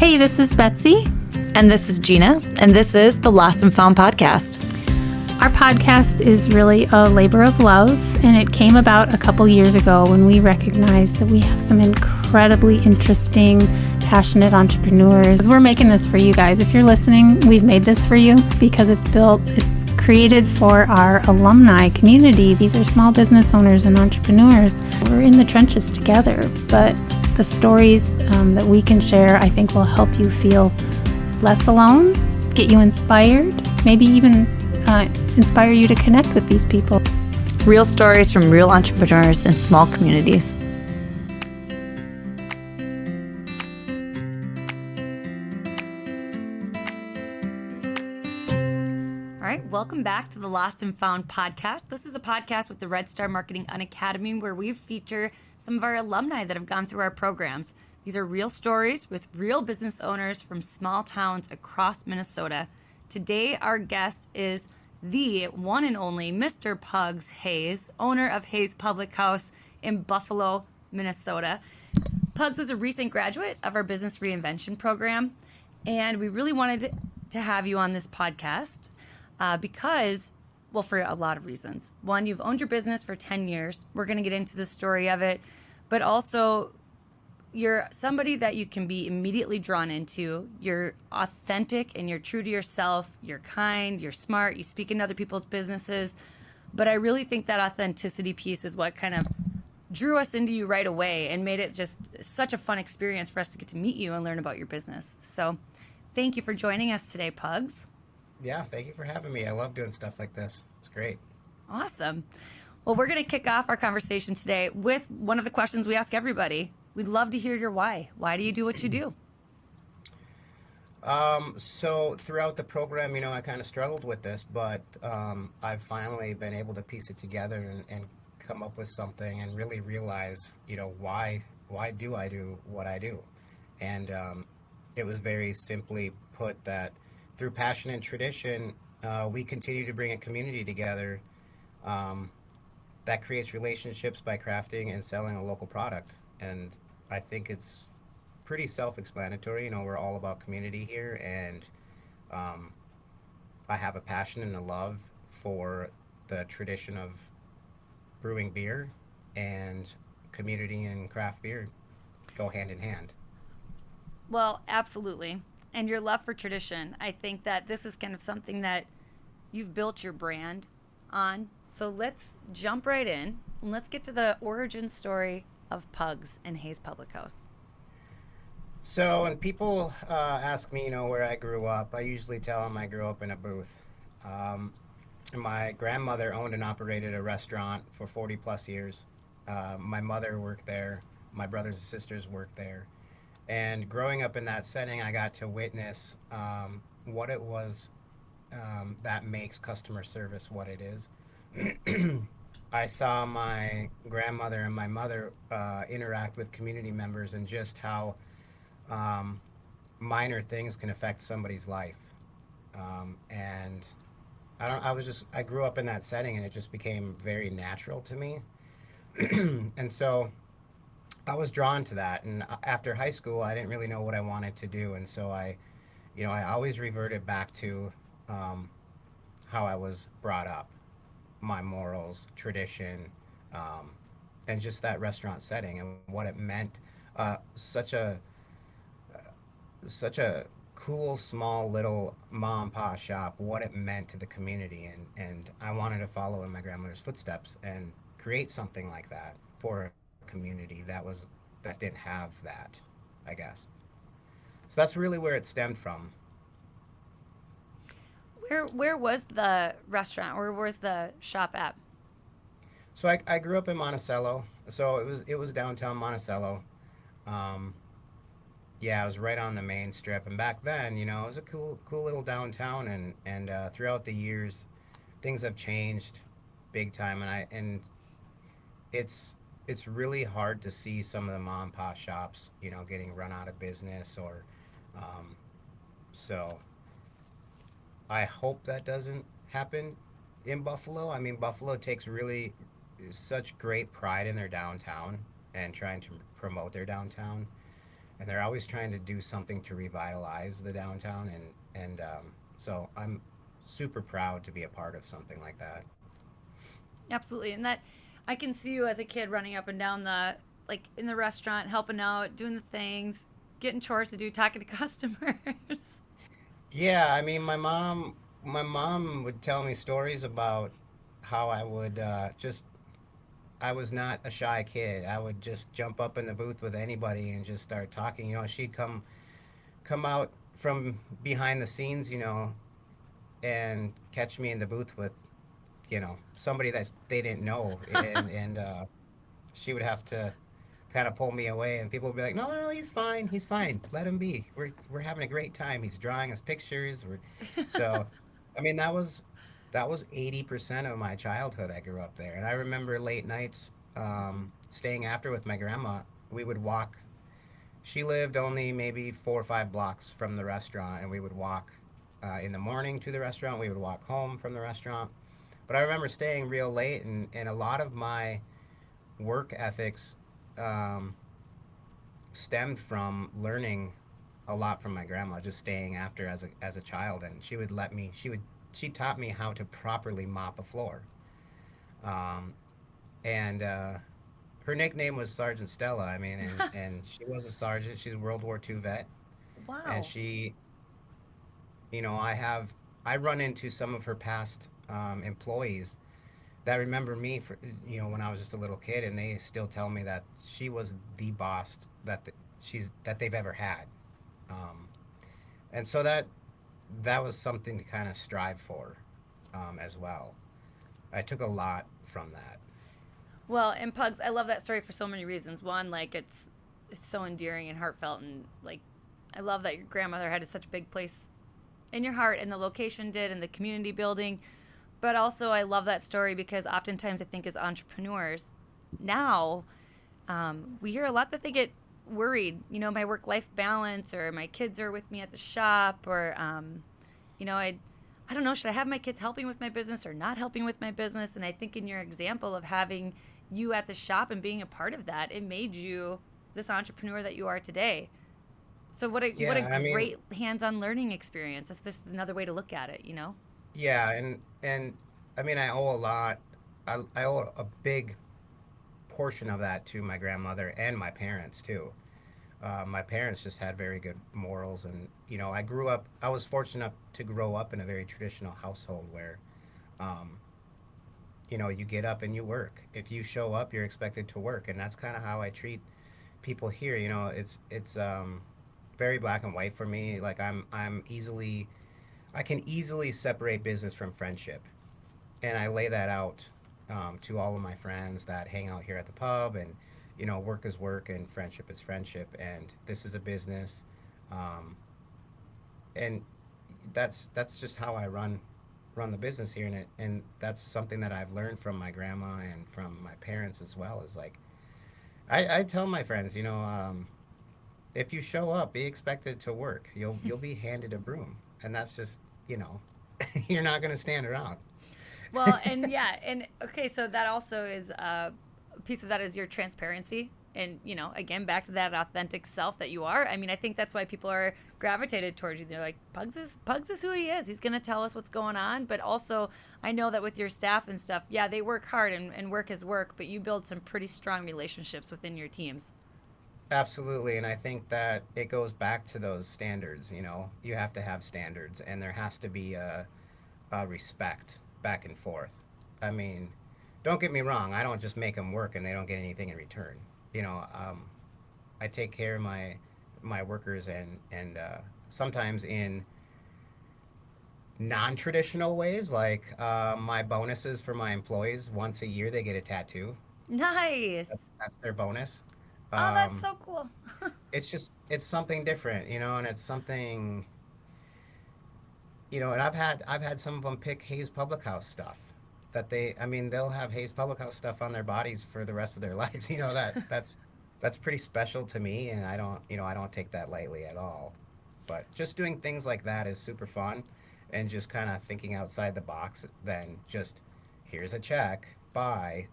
Hey, this is Betsy. And this is Gina, and this is the Lost and Found podcast. Our podcast is really a labor of love, and it came about a couple years ago when we recognized that we have some incredibly interesting, passionate entrepreneurs. We're making this for you guys. If you're listening, we've made this for you because it's created for our alumni community. These are small business owners and entrepreneurs. We're in the trenches together, but the stories that we can share, I think, will help you feel less alone, get you inspired, maybe even inspire you to connect with these people. Real stories from real entrepreneurs in small communities. All right, welcome back to the Lost and Found podcast. This is a podcast with the Red Star Marketing Unacademy where we feature some of our alumni that have gone through our programs. These are real stories with real business owners from small towns across Minnesota. Today, our guest is the one and only Mr. Pugs Hayes, owner of Hayes Public House in Buffalo, Minnesota. Pugs was a recent graduate of our business reinvention program, and we really wanted to have you on this podcast because, well, for a lot of reasons. One, you've owned your business for 10 years. We're going to get into the story of it, but also you're somebody that you can be immediately drawn into. You're authentic and you're true to yourself. You're kind, you're smart, you speak into other people's businesses. But I really think that authenticity piece is what kind of drew us into you right away and made it just such a fun experience for us to get to meet you and learn about your business. So thank you for joining us today, Pugs. Yeah, thank you for having me. I love doing stuff like this. It's great. Awesome. Well, we're going to kick off our conversation today with one of the questions we ask everybody. We'd love to hear your why. Why do you do what you do? So throughout the program, I kind of struggled with this, but I've finally been able to piece it together and come up with something and really realize, why do I do what I do? And it was very simply put that through passion and tradition, we continue to bring a community together that creates relationships by crafting and selling a local product. And I think it's pretty self-explanatory. We're all about community here, and I have a passion and a love for the tradition of brewing beer, and community and craft beer go hand in hand. Well, absolutely. And your love for tradition, I think that this is kind of something that you've built your brand on. So let's jump right in and let's get to the origin story of Pugs and Hayes Public House. So when people ask me, where I grew up, I usually tell them I grew up in a booth. My grandmother owned and operated a restaurant for 40 plus years. My mother worked there. My brothers and sisters worked there. And growing up in that setting, I got to witness what it was that makes customer service what it is. I saw my grandmother and my mother interact with community members and just how minor things can affect somebody's life. And I grew up in that setting, and it just became very natural to me. And so I was drawn to that. And after high school, I didn't really know what I wanted to do. And so I always reverted back to how I was brought up. My morals, tradition, and just that restaurant setting and what it meant. Such a cool, small, little mom and pop shop, what it meant to the community. And I wanted to follow in my grandmother's footsteps and create something like that for a community that didn't have that, I guess. So that's really where it stemmed from. Where was the restaurant, or where's the shop at? So I grew up in Monticello. So it was downtown Monticello. Yeah, it was right on the main strip. And back then, it was a cool little downtown. And throughout the years, things have changed big time. And it's really hard to see some of the mom and pop shops, getting run out of business or so. I hope that doesn't happen in Buffalo. I mean, Buffalo takes really such great pride in their downtown and trying to promote their downtown. and they're always trying to do something to revitalize the downtown, and so I'm super proud to be a part of something like that. Absolutely. And that I can see you as a kid running up and down the, like in the restaurant, helping out, doing the things, getting chores to do, talking to customers. Yeah, I mean, my mom would tell me stories about how I would just I was not a shy kid. I would just jump up in the booth with anybody and just start talking. She'd come out from behind the scenes, and catch me in the booth with, somebody that they didn't know, and she would have to kind of pull me away, and people would be like, "No, no, he's fine. Let him be. We're having a great time. He's drawing us pictures." So, I mean, that was 80% of my childhood. I grew up there, and I remember late nights, staying after with my grandma. We would walk. She lived only maybe 4 or 5 blocks from the restaurant, and we would walk in the morning to the restaurant. We would walk home from the restaurant. But I remember staying real late, and a lot of my work ethics um, stemmed from learning a lot from my grandma, just staying after as a child, and she taught me how to properly mop a floor. Um, and her nickname was Sergeant Stella. I mean, and she was a sergeant. She's a World War II vet, and Wow. I run into some of her past employees that remember me for when I was just a little kid, and they still tell me that she was the boss that they've ever had, um, and so that was something to kind of strive for, as well. I took a lot from that. Well, and Pugs, I love that story for so many reasons. One, like it's so endearing and heartfelt, and like I love that your grandmother had such a big place in your heart, and the location did, and the community building. But also, I love that story because oftentimes I think as entrepreneurs now, we hear a lot that they get worried. My work life balance, or my kids are with me at the shop, or I don't know, should I have my kids helping with my business or not helping with my business? And I think in your example of having you at the shop and being a part of that, it made you this entrepreneur that you are today. So what a Yeah, I mean, great hands-on learning experience. That's just another way to look at it. yeah, and I mean, I owe a lot. I owe a big portion of that to my grandmother and my parents too. My parents just had very good morals, and I was fortunate enough to grow up in a very traditional household where, um, you get up and you work. If you show up, you're expected to work, and that's kind of how I treat people here. It's very black and white for me. Like I can easily separate business from friendship, and I lay that out, to all of my friends that hang out here at the pub, and work is work and friendship is friendship, and this is a business, um, and that's just how I run the business here, and that's something that I've learned from my grandma and from my parents as well. Is like I tell my friends, if you show up, be expected to work. You'll be handed a broom, and that's just you know you're not going to stand around. Well, and yeah, and okay, so that also is a piece of that is your transparency. And, again, back to that authentic self that you are. I mean, I think that's why people are gravitated towards you. They're like, Pugs is who he is. He's going to tell us what's going on. But also, I know that with your staff and stuff, yeah, they work hard and work is work, but you build some pretty strong relationships within your teams. Absolutely, and I think that it goes back to those standards. You have to have standards, and there has to be a respect back and forth. I mean, don't get me wrong. I don't just make them work and they don't get anything in return. You know, um, I take care of my workers, and sometimes in non-traditional ways, like my bonuses for my employees. Once a year, they get a tattoo. That's, Nice. that's their bonus. Oh, that's Um, so cool. it's something different, and it's something, and I've had some of them pick Hayes Public House stuff that I mean, they'll have Hayes Public House stuff on their bodies for the rest of their lives. That's pretty special to me, and I don't take that lightly at all. But just doing things like that is super fun, and just kind of thinking outside the box than just here's a check, bye.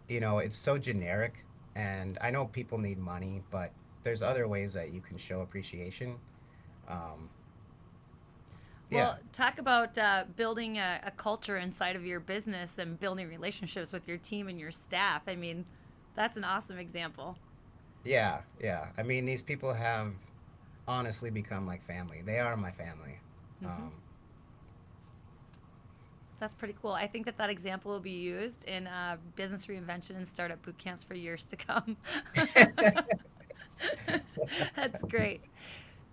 It's so generic, and I know people need money, but there's other ways that you can show appreciation. Um, yeah. Well, talk about building a culture inside of your business and building relationships with your team and your staff. I mean, that's an awesome example. Yeah, yeah. I mean, these people have honestly become like family. They are my family. Hmm. Um, That's pretty cool. I think that that example will be used in business reinvention and startup boot camps for years to come. That's great.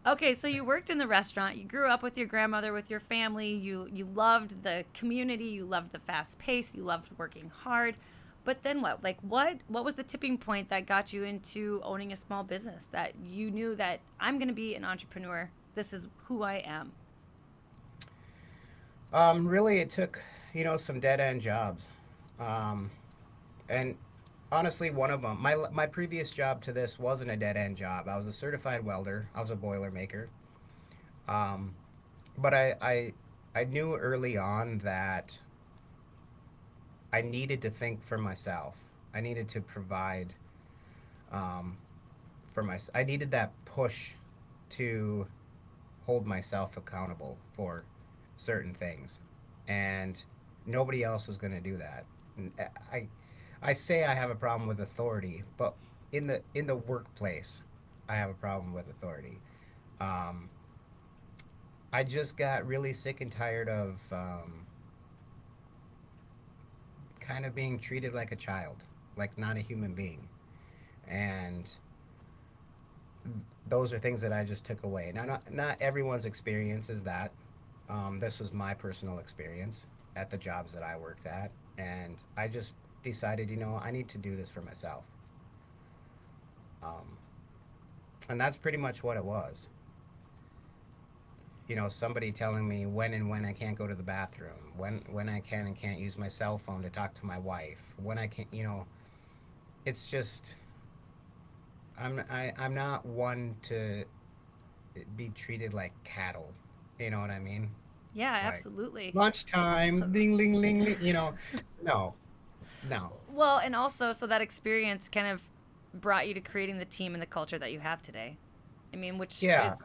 Okay, so you worked in the restaurant. You grew up with your grandmother, with your family. You loved the community. You loved the fast pace. You loved working hard. But then what? Like what was the tipping point that got you into owning a small business that you knew that I'm going to be an entrepreneur. This is who I am. really, it took, some dead end jobs. Um, and honestly, one of them, my previous job to this wasn't a dead end job. I was a certified welder. I was a boiler maker. Um, but I knew early on that I needed to think for myself. I needed to provide um, for my. I needed that push to hold myself accountable for certain things, and nobody else was going to do that. I I say I have a problem with authority, but in the workplace, I have a problem with authority. Um, I just got really sick and tired of kind of being treated like a child, like not a human being, and those are things that I just took away. Now, not everyone's experience is that. This was my personal experience at the jobs that I worked at, and I just decided, I need to do this for myself. Um, and that's pretty much what it was. Somebody telling me when and when I can't go to the bathroom, when I can and can't use my cell phone to talk to my wife, when I can't, it's just I'm not one to be treated like cattle. You know what I mean? Yeah, Like absolutely. lunchtime, ding, ling, ling, ling. No, no, Well, and also, so that experience kind of brought you to creating the team and the culture that you have today. I mean, which yeah, is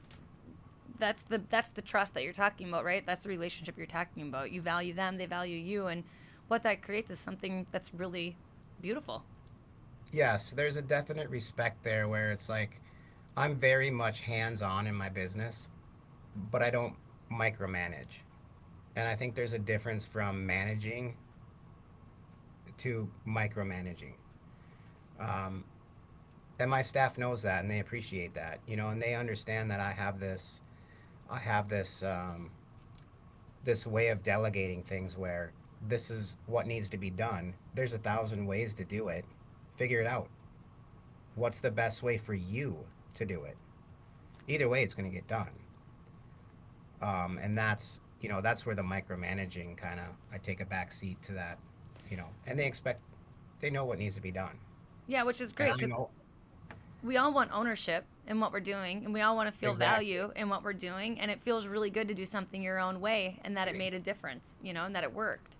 that's the trust that you're talking about, right? That's the relationship you're talking about. You value them, they value you, and what that creates is something that's really beautiful. yes. There's a definite respect there where it's like I'm very much hands on in my business, but I don't micromanage. And I think there's a difference from managing to micromanaging. Um, and my staff knows that, and they appreciate that, and they understand that I have this this way of delegating things where this is what needs to be done. There's 1,000 ways to do it. Figure it out. What's the best way for you to do it? Either way, it's going to get done. And that's where the micromanaging kind of I take a back seat to that, and they know what needs to be done, Yeah, which is and great I because know we all want ownership in what we're doing, and we all want to feel exactly, value in what we're doing, and it feels really good to do something your own way and that it made a difference, and that it worked.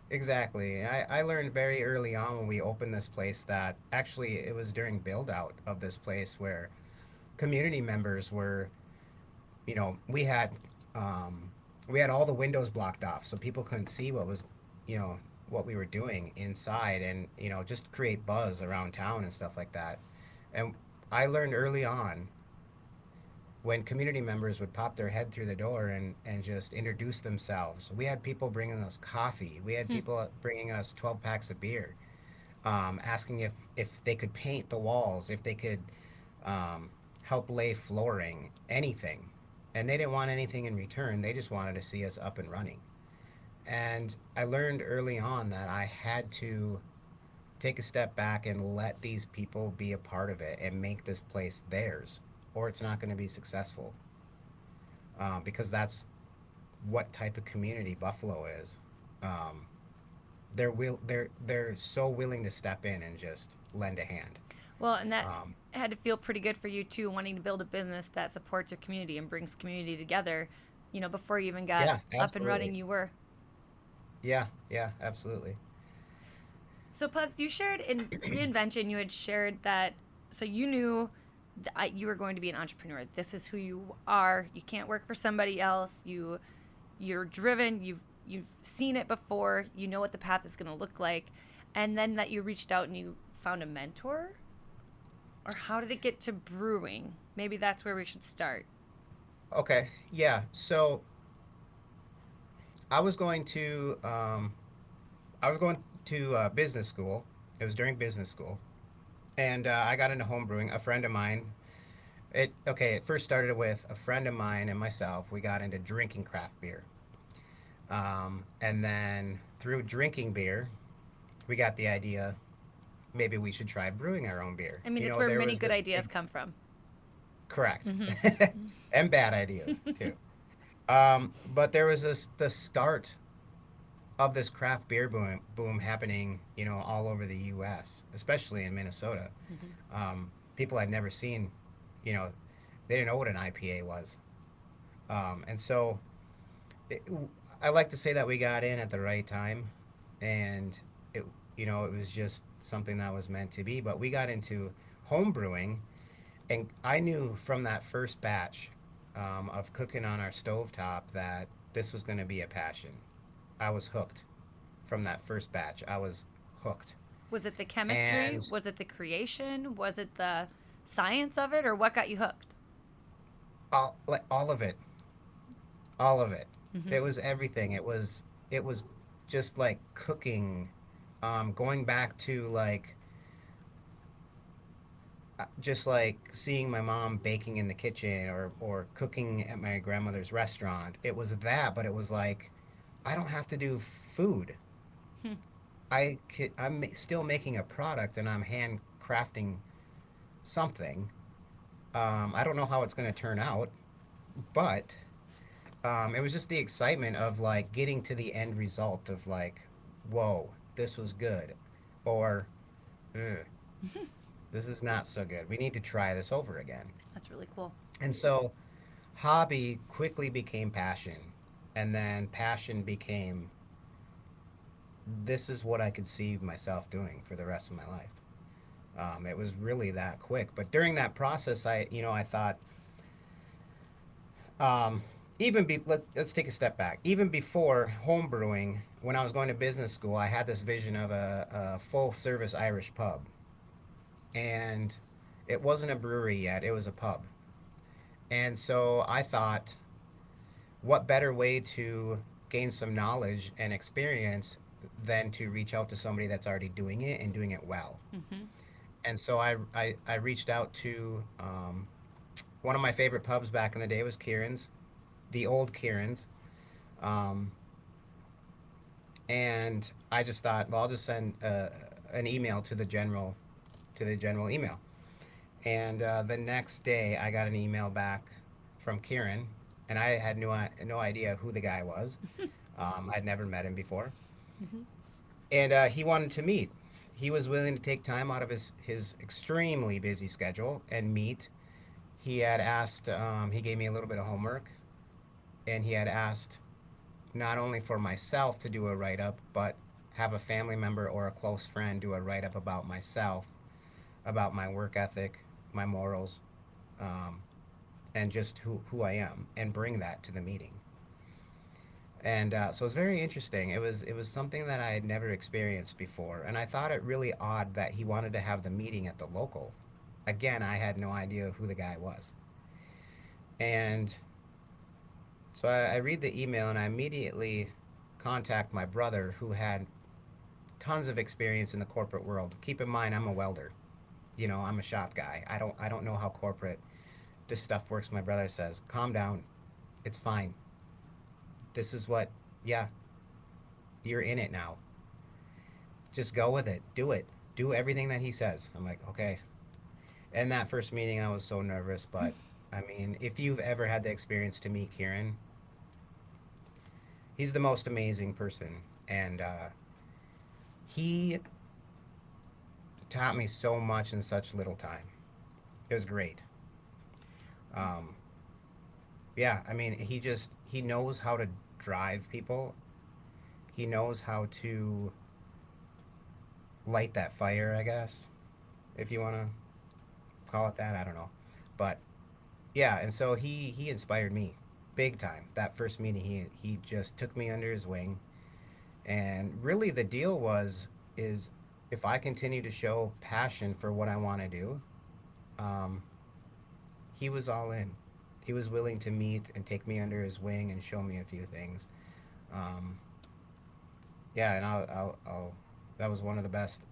exactly. I learned very early on when we opened this place that actually it was during build out of this place where community members were, we had all the windows blocked off so people couldn't see you know, what we were doing inside, and just create buzz around town and stuff like that. And I learned early on when community members would pop their head through the door and just introduce themselves. We had people bringing us coffee. We had Hmm. people bringing us 12 packs of beer, asking if they could paint the walls, if they could um, help lay flooring, anything. And they didn't want anything in return. They just wanted to see us up and running. And I learned early on that I had to take a step back and let these people be a part of it and make this place theirs, or it's not going to be successful. Because that's what type of community Buffalo is. Um, they're so willing to step in and just lend a hand. Well, and that Um, had to feel pretty good for you too, wanting to build a business that supports your community and brings community together. Before you even got yeah, up and running, absolutely. you were. Yeah, yeah, absolutely. So, Pugs, you shared in reinvention, you had shared that, so you knew you are going to be an entrepreneur. This is who you are. You can't work for somebody else. You're driven. You've seen it before. You know what the path is going to look like. And then that you reached out and you found a mentor? Or how did it get to brewing? Maybe that's where we should start. Okay, yeah. So I was going to business school. It was during business school, and I got into home brewing. A friend of mine. It first started with a friend of mine and myself. We got into drinking craft beer, and then through drinking beer, we got the idea. Maybe we should try brewing our own beer. I mean, it's where many good ideas come from. Correct. And bad ideas too. But there was the start of this craft beer boom happening, all over the U.S., especially in Minnesota. People I'd never seen, they didn't know what an IPA was. And so I like to say that we got in at the right time, and it was just something that was meant to be. But we got into home brewing, and I knew from that first batch of cooking on our stovetop that this was going to be a passion. I was hooked from that first batch. I was hooked. Was it the chemistry? And Was it the creation? Was it the science of it? Or what got you hooked? all of it. All of it. It was everything. It was just like cooking, going back to like just like seeing my mom baking in the kitchen or cooking at my grandmother's restaurant. It was that, but it was like, I don't have to do food. I'm still making a product and I'm handcrafting something. I don't know how it's going to turn out, but it was just the excitement of like getting to the end result of like, whoa, this was good, or "Ugh, this is not so good. We need to try this over again." That's really cool. And so hobby quickly became passion, and then passion became, this is what I could see myself doing for the rest of my life. It was really that quick. But during that process, I thought, let's take a step back. Even before home brewing, when I was going to business school, I had this vision of a full service Irish pub, and it wasn't a brewery yet; it was a pub. And so I thought, what better way to gain some knowledge and experience than to reach out to somebody that's already doing it and doing it well. And so I reached out to one of my favorite pubs back in the day was Kieran's, the old Kieran's. And I just thought, well, I'll just send an email to the general email. And the next day, I got an email back from Kieran, and I had no idea who the guy was. I'd never met him before, and he wanted to meet. He was willing to take time out of his extremely busy schedule and meet. He had asked. He gave me a little bit of homework, and he had asked not only for myself to do a write-up, but have a family member or a close friend do a write-up about myself, about my work ethic, my morals, and just who I am, and bring that to the meeting. And so it was very interesting. It was something that I had never experienced before, and I thought it really odd that he wanted to have the meeting at the local. Again, I had no idea who the guy was. And so I read the email, and I immediately contact my brother, who had tons of experience in the corporate world. Keep in mind, I'm a welder. I'm a shop guy. I don't know how corporate this stuff works. My brother says, "Calm down. It's fine. This is what, yeah, you're in it now. Just go with it. Do it. Do everything that he says." I'm like, okay. And that first meeting, I was so nervous, but I mean, if you've ever had the experience to meet Kieran, he's the most amazing person. And he taught me so much in such little time. It was great. Yeah, I mean, he knows how to drive people. He knows how to light that fire, I guess, if you want to call it that. I don't know. But yeah, and so he inspired me big time. That first meeting, he just took me under his wing, and really the deal is if I continue to show passion for what I want to do, um, he was all in. He was willing to meet and take me under his wing and show me a few things. Um, yeah, and I'll that was one of the best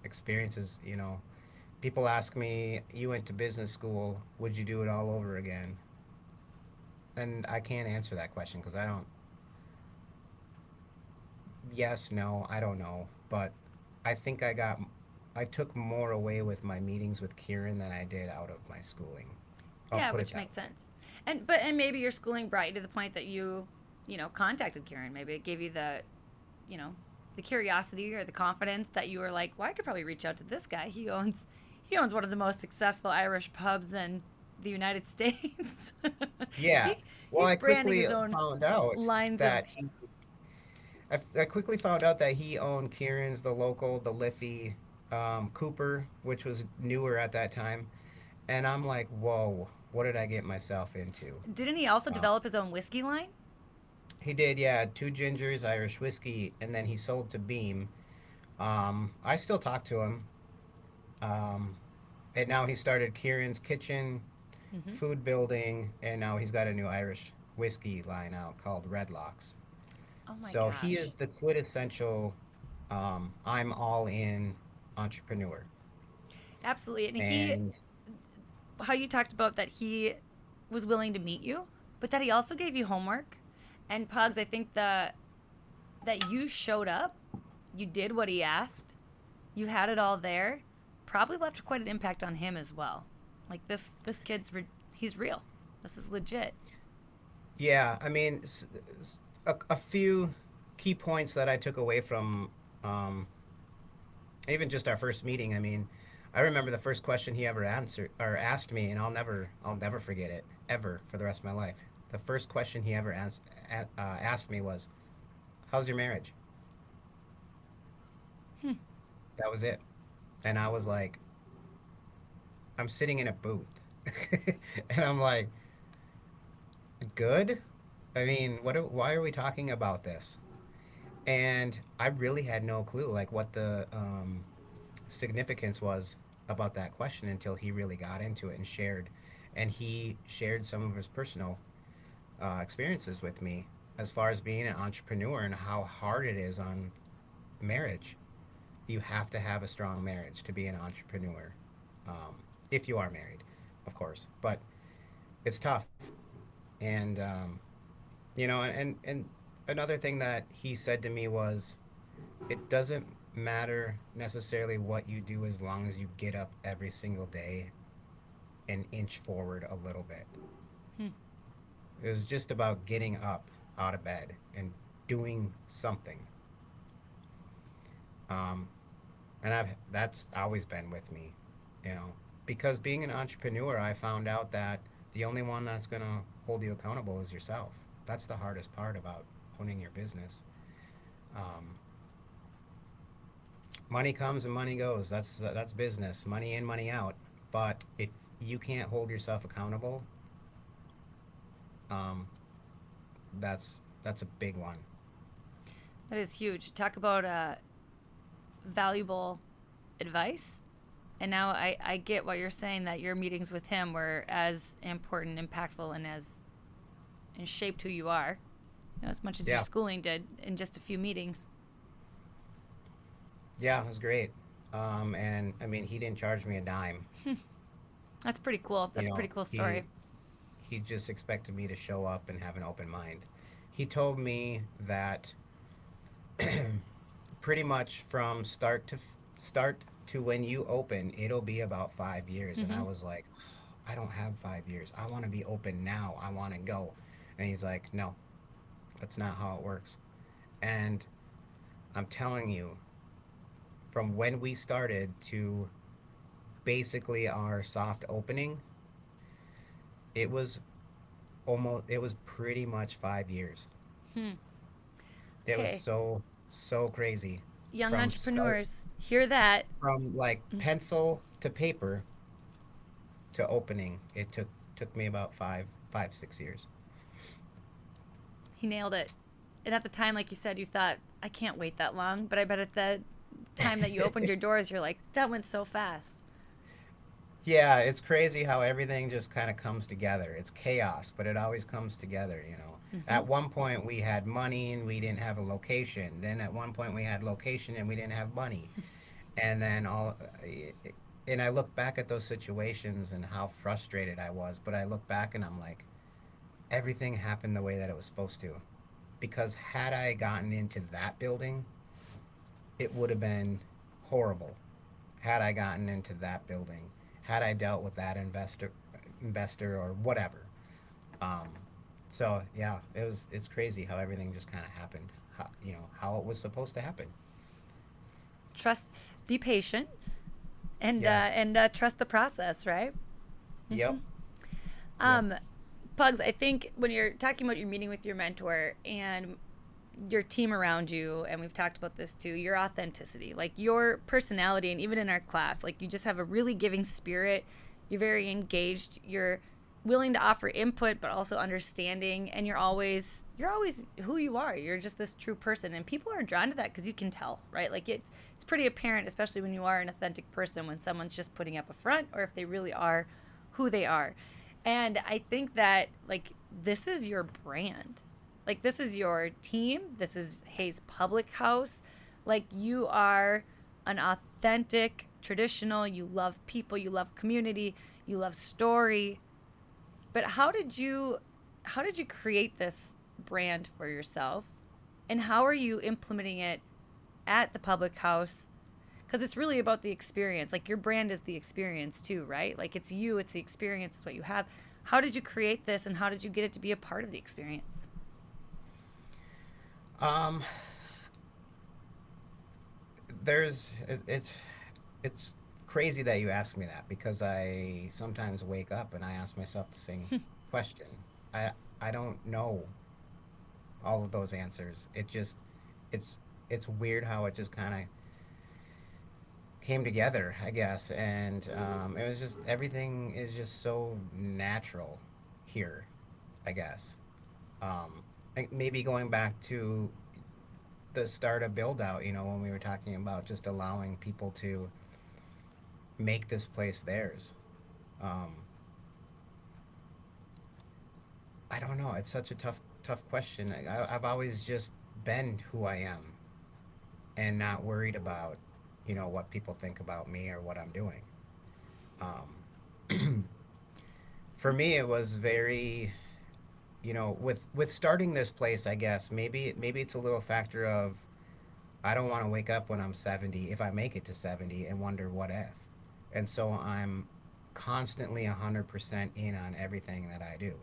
experiences. People ask me, "You went to business school. Would you do it all over again?" And I can't answer that question because I don't. Yes, no, I don't know, but I think I took more away with my meetings with Kieran than I did out of my schooling. I'll Yeah, put it which that makes way. sense. And maybe your schooling brought you to the point that you contacted Kieran. Maybe it gave you you know, the curiosity or the confidence that you were like, well, I could probably reach out to this guy. He owns one of the most successul Irish pubs in the United States. Yeah. Well, He's I branding quickly his own found out lines of. that I quickly found out that he owned Kieran's, the local, the Liffey, Cooper, which was newer at that time, and I'm like, whoa, what did I get myself into? Didn't he also Um, develop his own whiskey line? he did, yeah, two gingers, Irish whiskey, and then he sold to Beam. I still talk to him, um, and now he started Kieran's Kitchen, Hmm. food building, and now he's got a new Irish whiskey line out called Redlocks. Oh my So he gosh. is the quintessential I'm all in entrepreneur. Absolutely. And And how you talked about that he was willing to meet you, but that he also gave you homework. And Pugs, I think that you showed up, you did what he asked, you had it all there, probably left quite an impact on him as well. Like this he's real. This is legit. yeah, I mean, a few key points that I took away from um, even just our first meeting. I mean, I remember the first question he ever answered or asked me, and I'll never forget it ever for the rest of my life. The first question he ever asked me was, "How's your marriage?" That was it, and I was like, I'm sitting in a booth, and I'm like, good. I mean, why are we talking about this? And I really had no clue, like what the significance was about that question until he really got into it and shared, he shared some of his personal experiences with me as far as being an entrepreneur and how hard it is on marriage. You have to have a strong marriage to be an entrepreneur, if you are married, of course. But it's tough, and and another thing that he said to me was, it doesn't matter necessarily what you do as long as you get up every single day and inch forward a little bit. Hmm. It was just about getting up out of bed and doing something. Um, and that's always been with me, you know, because being an entrepreneur, I found out that the only one that's gonna hold you accountable is yourself. That's the hardest part about owning your business. Um, Money comes and money goes. That's business. Money in, money out. But if you can't hold yourself accountable, um, that's a big one. That is huge. Talk about valuable advice. And now I get what you're saying, that your meetings with him were as important, impactful, and shaped who you are, as much as your Yeah, schooling did in just a few meetings. yeah, it was great. And I mean, he didn't charge me a dime. That's pretty cool. You That's a know, pretty cool he story. he just expected me to show up and have an open mind. He told me that pretty much from start to when you open, it'll be about 5 years. And I Hmm. was like, I don't have 5 years. I want to be open now. I want to go. And he's like, no, that's not how it works. And I'm telling you, from when we started to basically our soft opening, it was it was pretty much 5 years. Hmm. It was Okay, so crazy. young From start entrepreneurs, hear that. from like pencil to paper to opening, it took me about 6 years. He nailed it. And at the time, like you said, you thought, I can't wait that long. But I bet at the time that you opened your doors, you're like, that went so fast. Yeah, it's crazy how everything just kind of comes together. It's chaos, but it always comes together, you know. Mm-hmm. At one point we had money and we didn't have a location. Then at one point we had location and we didn't have money. And then and I look back at those situations and how frustrated I was, but I look back and I'm like, everything happened the way that it was supposed to. Because had I gotten into that building, it would have been horrible. Had I gotten into that building, had I dealt with that investor or whatever. Um, so yeah, it's crazy how everything just kind of happened, how it was supposed to happen. Trust, be patient, and Yeah. trust the process, right? Yep. Um, Pugs, I think when you're talking about your meeting with your mentor and your team around you, and we've talked about this too, your authenticity, like your personality, and even in our class, like you just have a really giving spirit. You're very engaged. You're willing to offer input, but also understanding, and you're always who you are. You're just this true person, and people are drawn to that because you can tell, right? Like it's pretty apparent, especially when you are an authentic person, when someone's just putting up a front or if they really are who they are. And I think that like this is your brand. Like this is your team. This is Hayes Public House. Like you are an authentic, traditional, you love people, you love community, you love story. But how did you create this brand for yourself? And how are you implementing it at the public house? Because it's really about the experience. Like your brand is the experience too, right? Like it's you, it's the experience, it's what you have. How did you create this and how did you get it to be a part of the experience? Um, it's crazy that you ask me that because I sometimes wake up and I ask myself the same question. I don't know all of those answers. It's weird how it just kind of came together, I guess, and it was just everything is just so natural here, I guess. Like maybe going back to the start of build out, when we were talking about just allowing people to make this place theirs. Um, I don't know. It's such a tough question. I've always just been who I am and not worried about, what people think about me or what I'm doing. For me, it was very, with starting this place, I guess maybe it's a little factor of I don't want to wake up when I'm 70 if I make it to 70 and wonder what if. And so I'm constantly 100% in on everything that I do.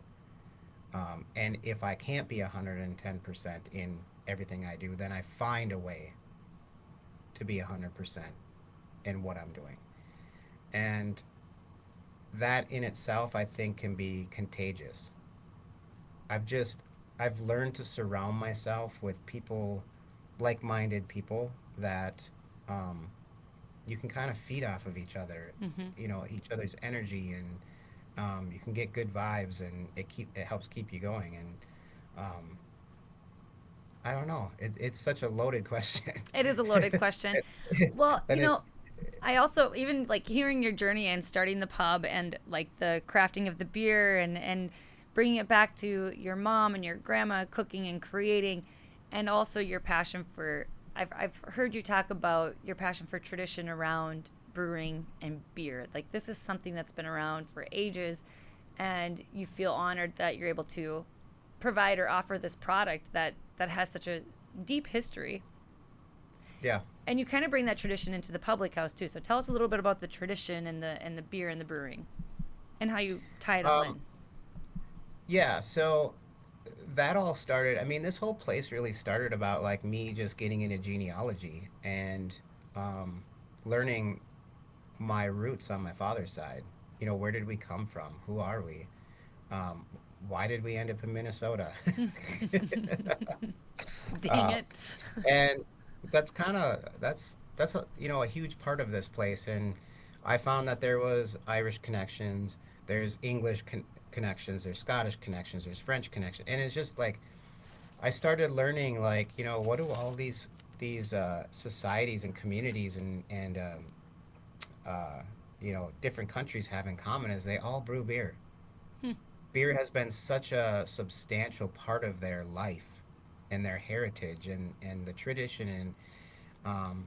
And if I can't be 110% in everything I do, then I find a way to be 100% in what I'm doing. And that in itself, I think, can be contagious. I've learned to surround myself with people, like-minded people that you can kind of feed off of each other, each other's energy, and you can get good vibes, and it helps keep you going. And I don't know. It's such a loaded question. It is a loaded question. Well, But I also even like hearing your journey and starting the pub and like the crafting of the beer and bringing it back to your mom and your grandma cooking and creating, and also your passion for. I've heard you talk about your passion for tradition around brewing and beer. Like this is something that's been around for ages, and you feel honored that you're able to provide or offer this product that has such a deep history. yeah. And you kind of bring that tradition into the public house too. So tell us a little bit about the tradition and the beer and the brewing, and how you tie it all in. Yeah, so that all started. I mean, this whole place really started about like me just getting into genealogy and learning my roots on my father's side. Where did we come from? Who are we? Why did we end up in Minnesota? Dang it. And that's a, a huge part of this place. And I found that there was Irish connections, there's connections, there's Scottish connections, there's French connections, and it's just like I started learning, like, what do all these societies and communities and different countries have in common is they all brew beer. Beer has been such a substantial part of their life and their heritage and the tradition, and um,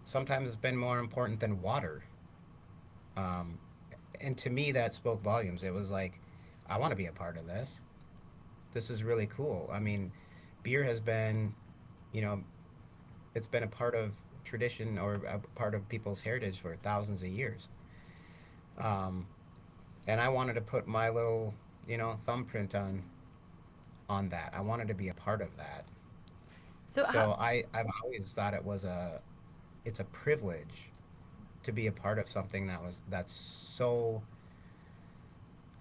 sometimes it's been more important than water. Um, and to me, that spoke volumes. It was like, I want to be a part of this. This is really cool. I mean, beer has been, you know, it's been a part of tradition or a part of people's heritage for thousands of years. Um, and I wanted to put my little, thumbprint on that. I wanted to be a part of that. So how, So I've always thought it's a privilege to be a part of something that's so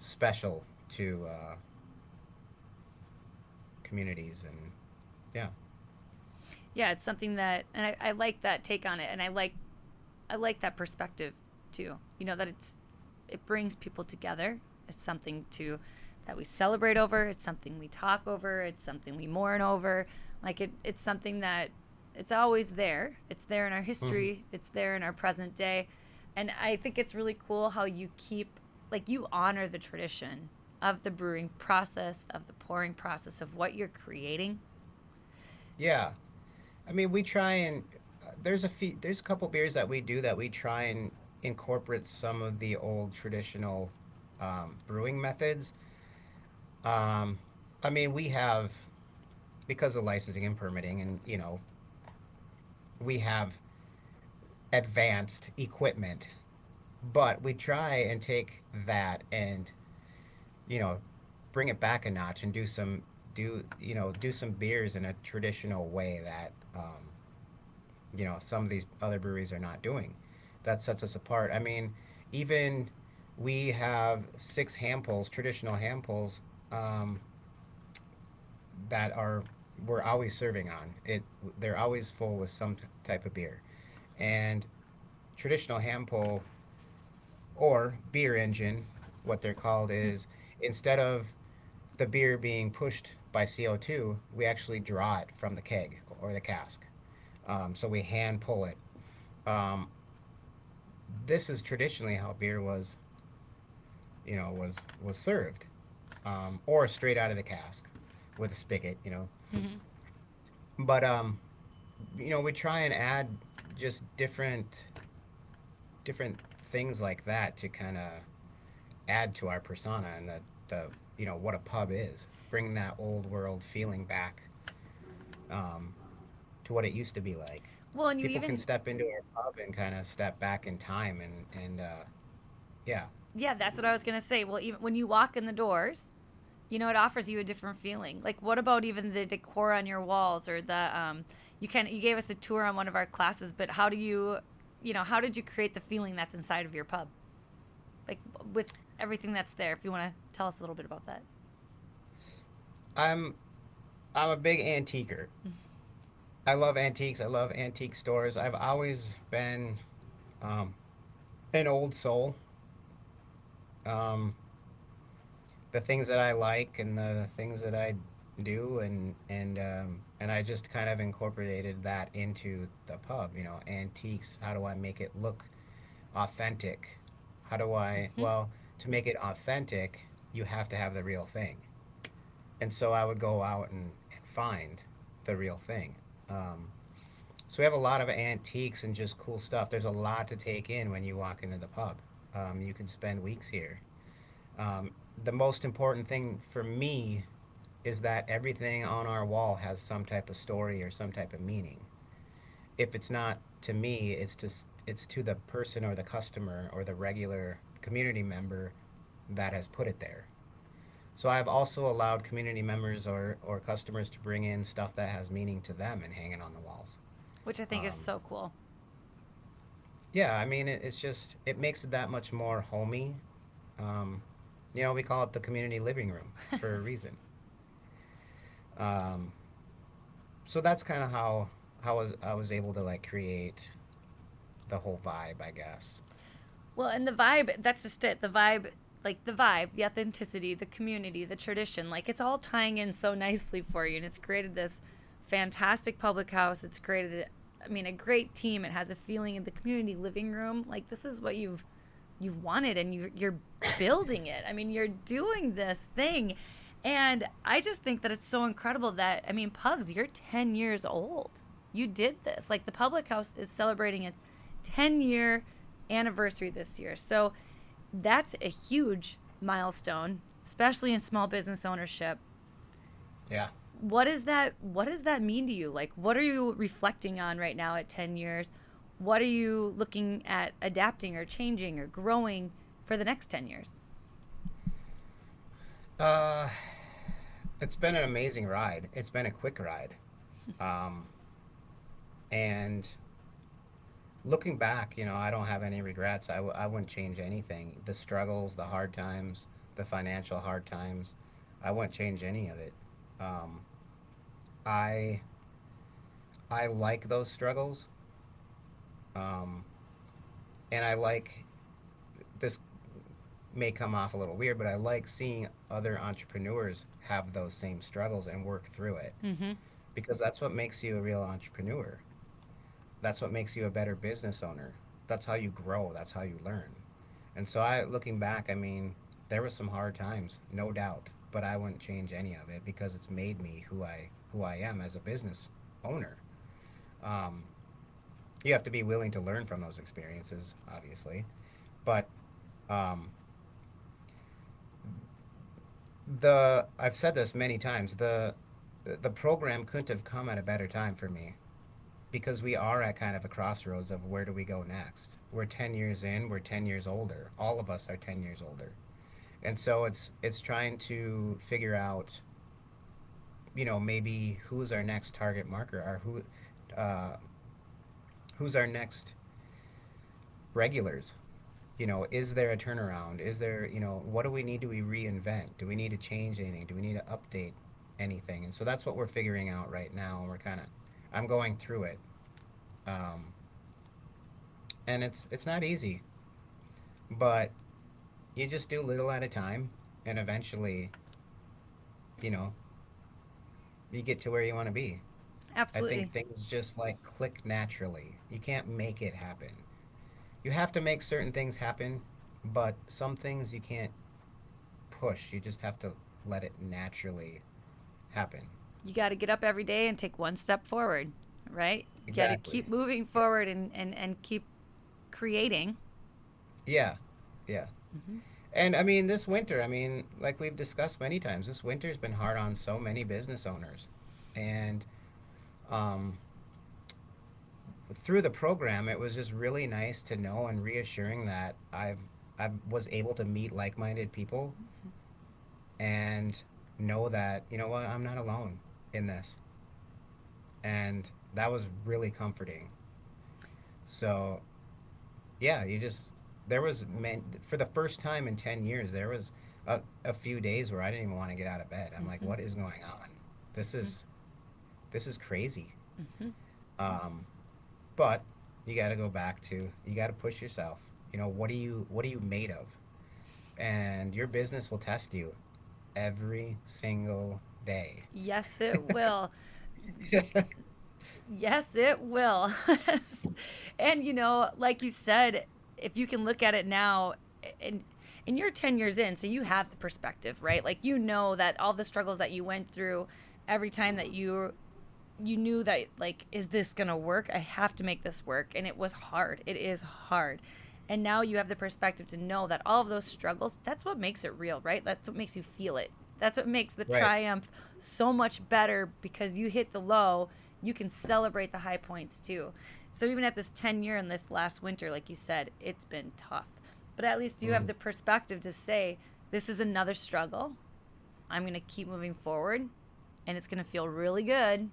special to communities, and yeah. yeah, it's something that, and I like that take on it, and I like that perspective too. That it brings people together. It's something to that we celebrate over. It's something we talk over. It's something we mourn over. Like it's something that it's always there. It's there in our Hmm. history. It's there in our present day, and I think it's really cool how you you honor the tradition of the brewing process, of the pouring process, of what you're creating. Yeah, I mean, we try and there's a couple beers that we do that we try and incorporate some of the old traditional brewing methods. Um, I mean, we have, because of licensing and permitting, and we have advanced equipment, but we try and take that and you know bring it back a notch and do some beers in a traditional way that some of these other breweries are not doing. That sets us apart. I mean, even we have six hand pulls, traditional hand pulls, um, that are we're always serving on it. They're always full with some type of beer, and traditional hand pull or beer engine, what they're called, is instead of the beer being pushed by CO2, we actually draw it from the keg or the cask. So we hand pull it. Um, this is traditionally how beer was served, or straight out of the cask with a spigot. Hmm. But we try and add just different things like that to kind of add to our persona and the what a pub is, bring that old world feeling back, um, to what it used to be like. Well, and you People can even step into our pub and kind of step back in time, and yeah. yeah, that's what I was gonna say. Well, even when you walk in the doors, it offers you a different feeling. Like, what about even the decor on your walls or the you gave us a tour on one of our classes, but how did you create the feeling that's inside of your pub, like with everything that's there? If you want to tell us a little bit about that. I'm I'm a big antiquer. I love antiques. I love antique stores. I've always been um, an old soul. Um, the things that I like and the things that I do, and I just kind of incorporated that into the pub. Antiques. How do I make it look authentic? How do I? Hmm. Well, to make it authentic, you have to have the real thing. And so I would go out and find the real thing. Um, so we have a lot of antiques and just cool stuff. There's a lot to take in when you walk into the pub. You can spend weeks here. Um, the most important thing for me is that everything on our wall has some type of story or some type of meaning. If it's not to me, it's to the person or the customer or the regular community member that has put it there. So I've also allowed community members or customers to bring in stuff that has meaning to them and hang it on the walls. Which I think is Um, so cool. yeah, I mean, it makes it that much more homey. Um, we call it the community living room for a reason. Um, so that's kind of how I was able to like create the whole vibe, I guess. Well, and the vibe, that's just it. The vibe, the authenticity, the community, the tradition, like it's all tying in so nicely for you. And it's created this fantastic public house. It's created, a great team. It has a feeling in the community living room. Like this is what you've wanted, and you're building it. You're doing this thing. And I just think that it's so incredible that, Pugs, you're 10 years old. You did this. Like the public house is celebrating its 10-year anniversary this year. So that's a huge milestone, especially in small business ownership. Yeah. What does that mean to you? Like, what are you reflecting on right now at 10 years? What are you looking at adapting or changing or growing for the next 10 years? It's been an amazing ride. It's been a quick ride. And looking back, I don't have any regrets. I wouldn't change anything. The struggles, the hard times, the financial hard times, I wouldn't change any of it. I like those struggles. And I like, this may come off a little weird, but I like seeing other entrepreneurs have those same struggles and work through it. Mm-hmm. Because that's what makes you a real entrepreneur. That's what makes you a better business owner. That's how you grow. That's how you learn. And so looking back, there were some hard times, no doubt, but I wouldn't change any of it because it's made me who I am as a business owner. You have to be willing to learn from those experiences, obviously, but I've said this many times. The program couldn't have come at a better time for me, because we are at kind of a crossroads of where do we go next. We're 10 years in, we're 10 years older. All of us are 10 years older. And so it's trying to figure out, maybe who's our next target market, or who's our next regulars. Is there a turnaround? Is there, what do we need? Do we reinvent? Do we need to change anything? Do we need to update anything? And so that's what we're figuring out right now. And I'm going through it. And it's not easy, but you just do little at a time, and eventually, you get to where you want to be. Absolutely. I think things just like click naturally. You can't make it happen. You have to make certain things happen, but some things you can't push. You just have to let it naturally happen. You got to get up every day and take one step forward, right? You got to keep moving forward and keep creating. Yeah. Mm-hmm. And this winter, like we've discussed many times, this winter's been hard on so many business owners. And through the program, it was just really nice to know and reassuring that I was able to meet like-minded people and know that, what, I'm not alone in this. And that was really comforting. So, yeah, for the first time in 10 years, there was a few days where I didn't even want to get out of bed. I'm like, what is going on? This is crazy. Mm-hmm. But you got to go back to, you got to push yourself. What are you made of? And your business will test you every single day. Yes, it will. Yes, it will. And, like you said, if you can look at it now, and you're 10 years in, so you have the perspective, right? Like, that all the struggles that you went through, every time that you knew that, like, is this going to work? I have to make this work. And it was hard. It is hard. And now you have the perspective to know that all of those struggles, that's what makes it real, right? That's what makes you feel it. That's what makes the triumph so much better, because you hit the low, you can celebrate the high points too. So even at this 10-year and this last winter, like you said, it's been tough. But at least you have the perspective to say, this is another struggle. I'm going to keep moving forward, and it's going to feel really good.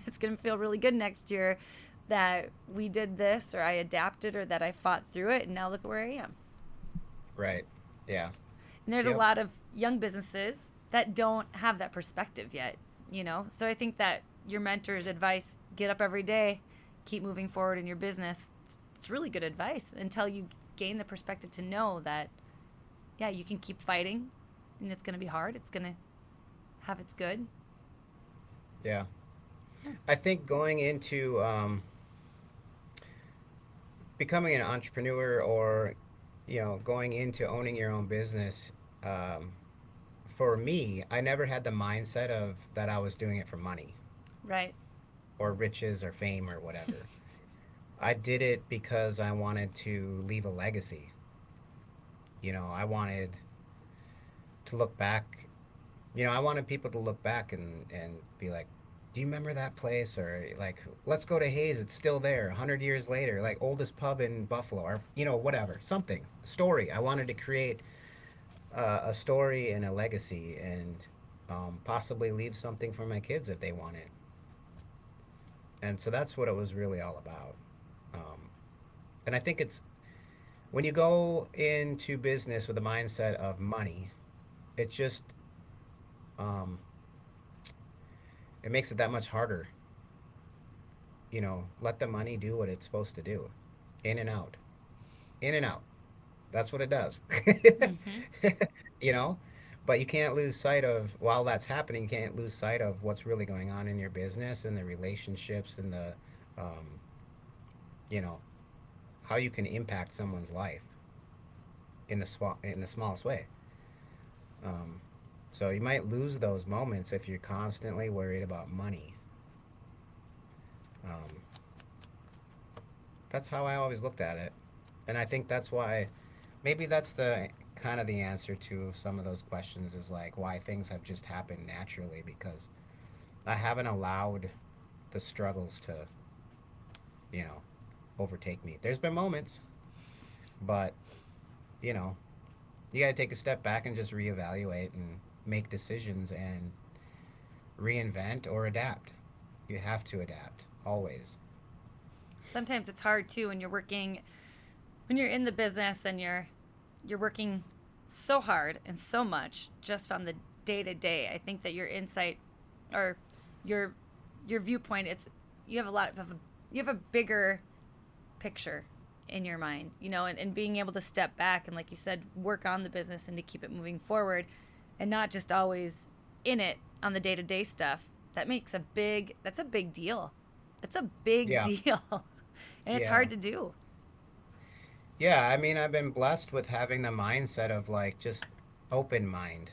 It's going to feel really good next year that we did this, or I adapted, or that I fought through it, and now look where I am. Right. Yeah. And there's a lot of young businesses that don't have that perspective yet, So I think that your mentor's advice, get up every day, keep moving forward in your business, it's really good advice until you gain the perspective to know that, yeah, you can keep fighting, and it's going to be hard. It's going to have its good. Yeah. I think going into becoming an entrepreneur, or going into owning your own business, um, for me, I never had the mindset of that I was doing it for money Right. or riches or fame or whatever. I did it because I wanted to leave a legacy. I wanted to look back. I wanted people to look back and be like, do you remember that place? Or like, let's go to Hayes. It's still there 100 years later, like oldest pub in Buffalo, or, whatever, something, story. I wanted to create a story and a legacy, and possibly leave something for my kids if they want it. And so that's what it was really all about. And I think it's when you go into business with a mindset of money, it just um, it makes it that much harder. Let the money do what it's supposed to do, in and out, in and out. That's what it does. Mm-hmm. you know, but you can't lose sight of, while that's happening, you can't lose sight of what's really going on in your business, and the relationships, and the, um, you know, how you can impact someone's life in the smallest way. Um, so you might lose those moments if you're constantly worried about money. Um, that's how I always looked at it, and I think that's why, maybe that's the kind of the answer to some of those questions, is like why things have just happened naturally, because I haven't allowed the struggles to, you know, overtake me. There's been moments, but you know, you got to take a step back and just reevaluate and make decisions and reinvent or adapt. You have to adapt always. Sometimes it's hard too when you're working, when you're in the business and you're working so hard and so much just on the day to day. I think that your insight, or your your viewpoint, it's, you have a lot of a, you have a bigger picture in your mind, and being able to step back and, like you said, work on the business and to keep it moving forward, and not just always in it on the day to day stuff. That's a big deal. It's a big Yeah. deal. And it's Yeah. hard to do. Yeah, I mean, I've been blessed with having the mindset of like just open mind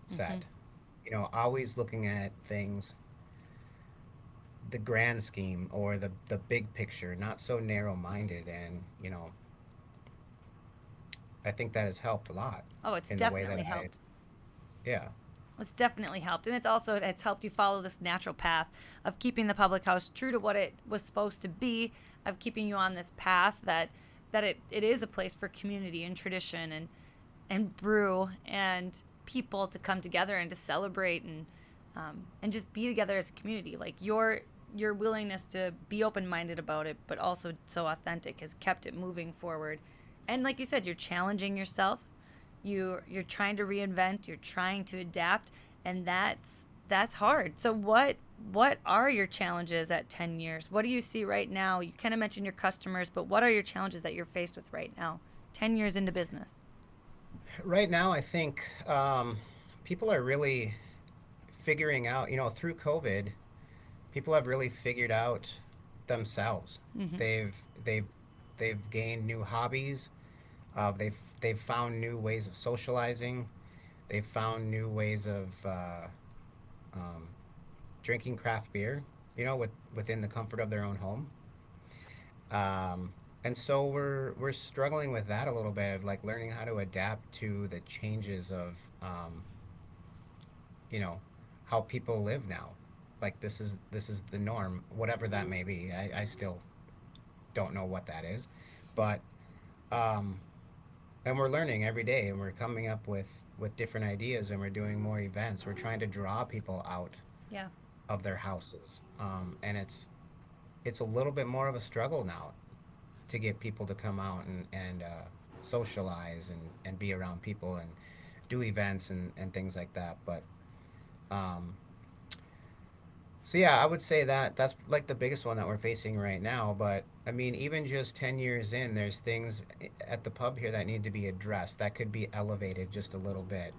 Mm-hmm. set. Always looking at things, the grand scheme, or the big picture, not so narrow minded. And, I think that has helped a lot Oh, it's in the way that definitely I, helped. yeah. It's definitely helped. And it's helped you follow this natural path of keeping the public house true to what it was supposed to be, of keeping you on this path that it is a place for community and tradition and brew and people to come together and to celebrate and just be together as a community. Like your willingness to be open minded about it, but also so authentic, has kept it moving forward. And like you said, you're challenging yourself. You're trying to reinvent. You're trying to adapt, and that's hard. So what are your challenges at 10 years? What do you see right now? You kind of mentioned your customers, but what are your challenges that you're faced with right now, 10 years into business? Right now, I think people are really figuring out, through COVID, people have really figured out themselves. Mm-hmm. They've they've they've gained new hobbies. They've found new ways of socializing. They've found new ways of um, drinking craft beer. Within the comfort of their own home. And so we're struggling with that a little bit, of like learning how to adapt to the changes of you know how people live now. Like this is the norm, whatever that may be. I still don't know what that is, but um, and we're learning every day, and we're coming up with different ideas, and we're doing more events. We're trying to draw people out Yeah. of their houses, and it's a little bit more of a struggle now to get people to come out and socialize and be around people and do events and things like that. But um, So yeah, I would say that that's like the biggest one that we're facing right now. But I mean, even just 10 years in, there's things at the pub here that need to be addressed that could be elevated just a little bit.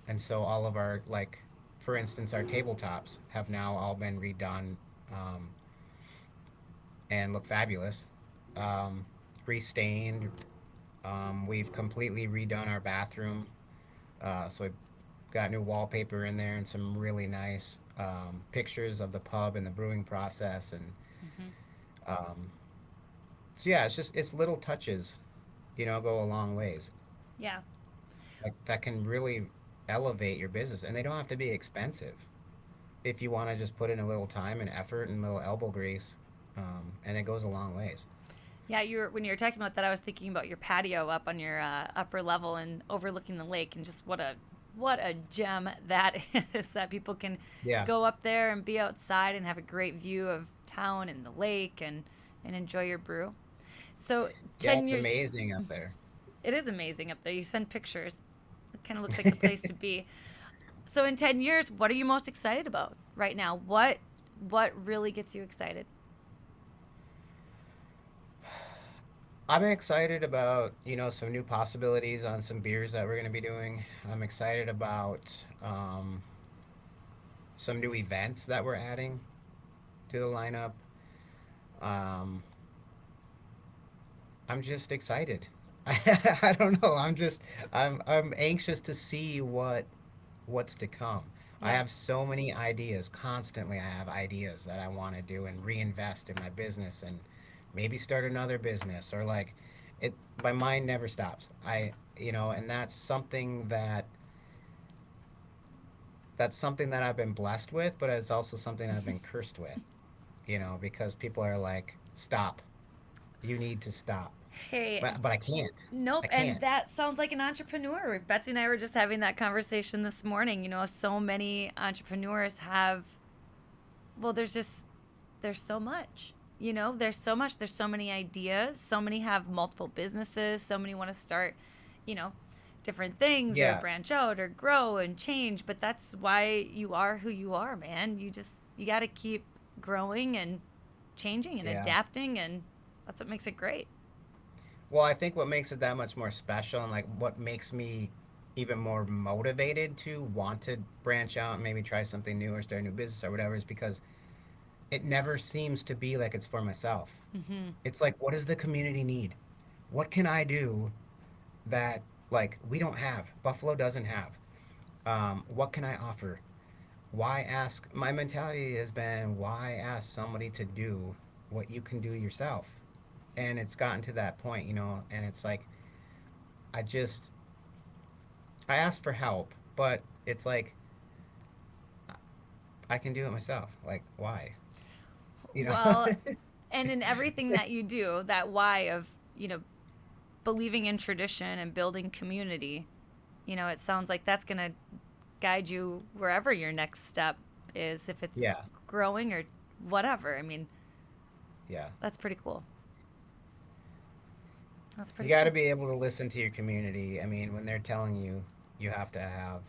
And so all of our, like, for instance, our tabletops have now all been redone, um, and look fabulous. Um, Restained. We've completely redone our bathroom. So we've got new wallpaper in there and some really nice pictures of the pub and the brewing process. And Hmm. um, so yeah, it's little touches, go a long ways. Yeah. Like that can really elevate your business, and they don't have to be expensive. If you want to just put in a little time and effort and a little elbow grease, and it goes a long ways. Yeah, when you were talking about that, I was thinking about your patio up on your upper level and overlooking the lake, and just what a gem that is, that people can Yeah, go up there and be outside and have a great view of town and the lake and enjoy your brew. So yeah, 10 it's years, amazing up there. it is amazing up there. You send pictures. It kind of looks like the place to be. So in 10 years, what are you most excited about right now? What really gets you excited? I'm excited about, some new possibilities on some beers that we're going to be doing. I'm excited about some new events that we're adding to the lineup. Um, I'm just excited. I don't know. I'm anxious to see what's to come. I Yeah. have so many ideas. Constantly I have ideas that I want to do and reinvest in my business and maybe start another business, or like it my mind never stops. And that's something that I've been blessed with, but it's also something I've been cursed with, because people are like, "Stop. You need to stop." Hey, But I can't. nope. I And can't. that sounds like an entrepreneur. Betsy and I were just having that conversation this morning. So many entrepreneurs have, well, there's so much. There's so much. There's so many ideas. So many have multiple businesses. So many want to start, you know, different things or Yeah. branch out or grow and change. But that's why you are who you are, man. You got to keep growing and changing and Yeah. adapting. And that's what makes it great. Well, I think what makes it that much more special, and like what makes me even more motivated to want to branch out and maybe try something new or start a new business or whatever, is because it never seems to be like it's for myself. Hmm. It's like, what does the community need? What can I do that, like, we don't have, Buffalo doesn't have? What can I offer? Why ask? My mentality has been, why ask somebody to do what you can do yourself? And it's gotten to that point, and it's like, I just I asked for help, but it's like, I can do it myself. Like, why? You know? Well, and in everything that you do, that why of, believing in tradition and building community, it sounds like that's going to guide you wherever your next step is, if it's Yeah, growing or whatever. I mean, yeah. that's pretty cool. That's You pretty got to cool. be able to listen to your community. I mean, when they're telling you, you have to have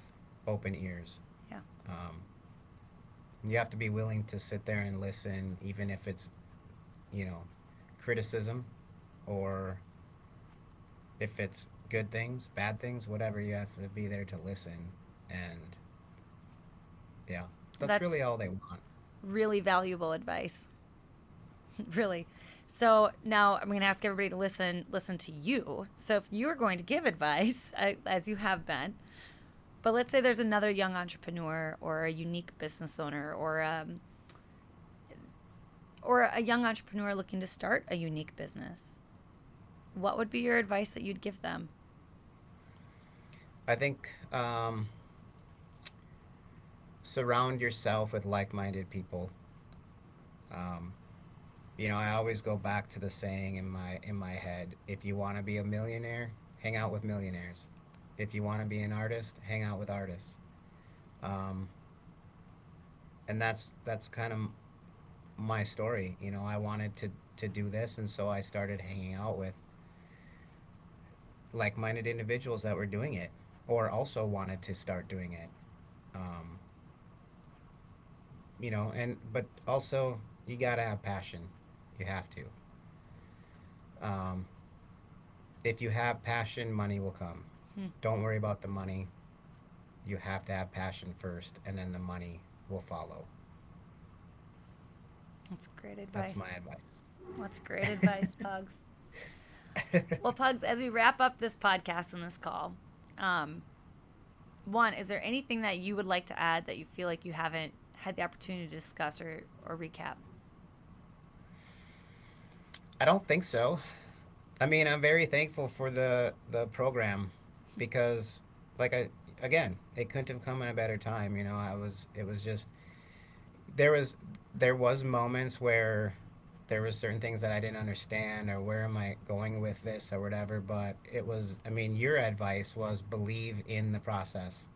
open ears. Yeah. Um, you have to be willing to sit there and listen, even if it's, you know, criticism, or if it's good things, bad things, whatever. You have to be there to listen. And yeah, that's That's really all they want. really valuable advice. Really. So now I'm going to ask everybody to listen to you. So if you're going to give advice, as you have been, but let's say there's another young entrepreneur or a unique business owner, or a young entrepreneur looking to start a unique business, what would be your advice that you'd give them? I think surround yourself with like-minded people. Um, I always go back to the saying in my head: if you want to be a millionaire, hang out with millionaires. If you want to be an artist, hang out with artists. Um, and that's kind of my story. I wanted to do this, and so I started hanging out with like-minded individuals that were doing it, or also wanted to start doing it. Um, but also you gotta have passion. You have to. Um, if you have passion, money will come. Hmm. Don't worry about the money. You have to have passion first, and then the money will follow. That's great That's advice. my advice. That's great advice, Pugs. Well, Pugs, as we wrap up this podcast and this call, um, one, is there anything that you would like to add that you feel like you haven't had the opportunity to discuss or recap? I don't think so. I mean, I'm very thankful for the program because, like again, it couldn't have come in a better time. It was just there was there was moments where there was certain things that I didn't understand or where am I going with this or whatever. But it was, I mean, your advice was believe in the process,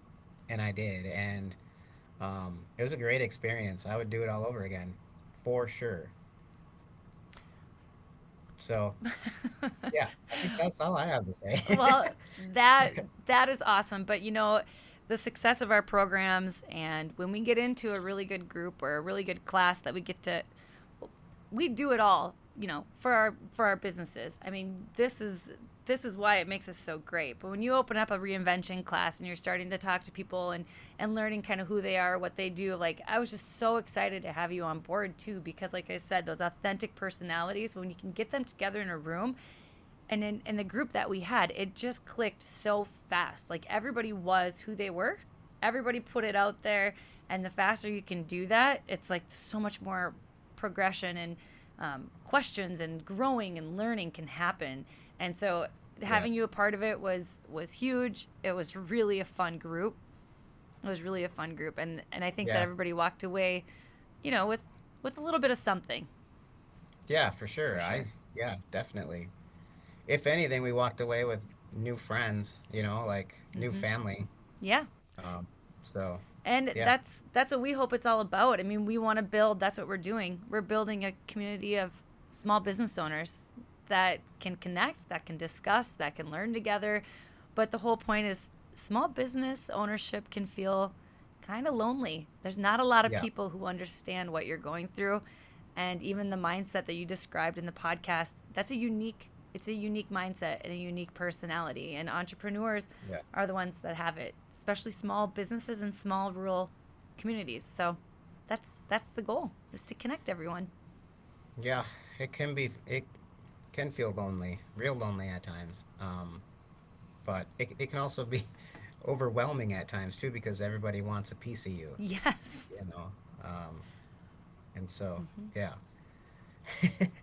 and I did, and it was a great experience. I would do it all over again, for sure. So yeah, I think that's all I have to say. Well, that that is awesome. But the success of our programs, and when we get into a really good group or a really good class that we do it all, for our businesses. I mean, this is why it makes us so great. But when you open up a reinvention class and you're starting to talk to people and learning kind of who they are, what they do, like I was just so excited to have you on board too, because like I said, those authentic personalities, when you can get them together in a room, and in the group that we had, it just clicked so fast. Like everybody was who they were, everybody put it out there, and the faster you can do that, it's like so much more progression and questions and growing and learning can happen. And so Yeah, having you a part of it was huge. It was really a fun group. It was really a fun group, and I think that yeah, everybody walked away, with a little bit of something yeah, for sure. for sure. Yeah, definitely. If anything, we walked away with new friends, like new Hmm. family. Yeah. Um, so, And yeah, that's what we hope it's all about. I mean, we want to build, that's what we're doing. We're building a community of small business owners that can connect, that can discuss, that can learn together. But the whole point is small business ownership can feel kind of lonely. There's not a lot of yeah, people who understand what you're going through. And even the mindset that you described in the podcast, it's a unique mindset and a unique personality. And entrepreneurs yeah, are the ones that have it, especially small businesses and small rural communities. So that's the goal, is to connect everyone. yeah. It can feel lonely, real lonely at times. But it can also be overwhelming at times too because everybody wants a piece of you, Yes. you know. Um, and so, Hmm. yeah,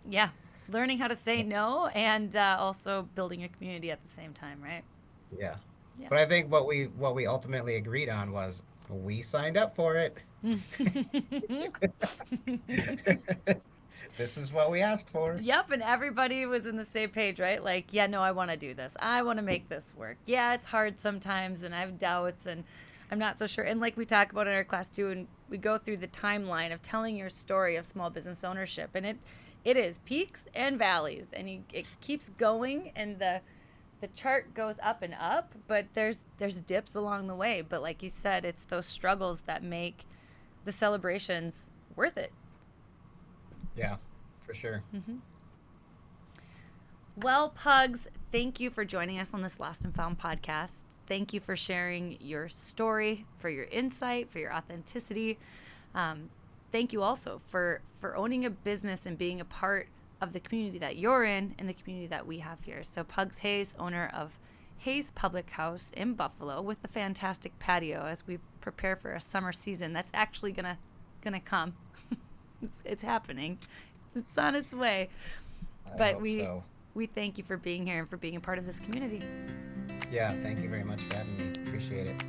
Yeah. Learning how to say that's no, and also building a community at the same time, right? yeah. Yeah. But I think what we ultimately agreed on was we signed up for it. This is what we asked for. Yep, and everybody was in the same page, right? Like, yeah, no, I want to do this. I want to make this work. Yeah, it's hard sometimes, and I have doubts, and I'm not so sure. And like we talk about in our class too, and we go through the timeline of telling your story of small business ownership, and it is peaks and valleys, and it keeps going, and the chart goes up and up, but there's dips along the way. But like you said, it's those struggles that make the celebrations worth it. Yeah, for sure. Well, Pugs, thank you for joining us on this Lost and Found podcast. Thank you for sharing your story, for your insight, for your authenticity. Thank you also for owning a business and being a part of the community that you're in and the community that we have here. So, Pugs Hayes, owner of Hayes Public House in Buffalo, with the fantastic patio as we prepare for a summer season that's actually gonna come. It's happening. It's on its way. I But hope we so. we thank you for being here and for being a part of this community. Yeah, thank you very much for having me. Appreciate it.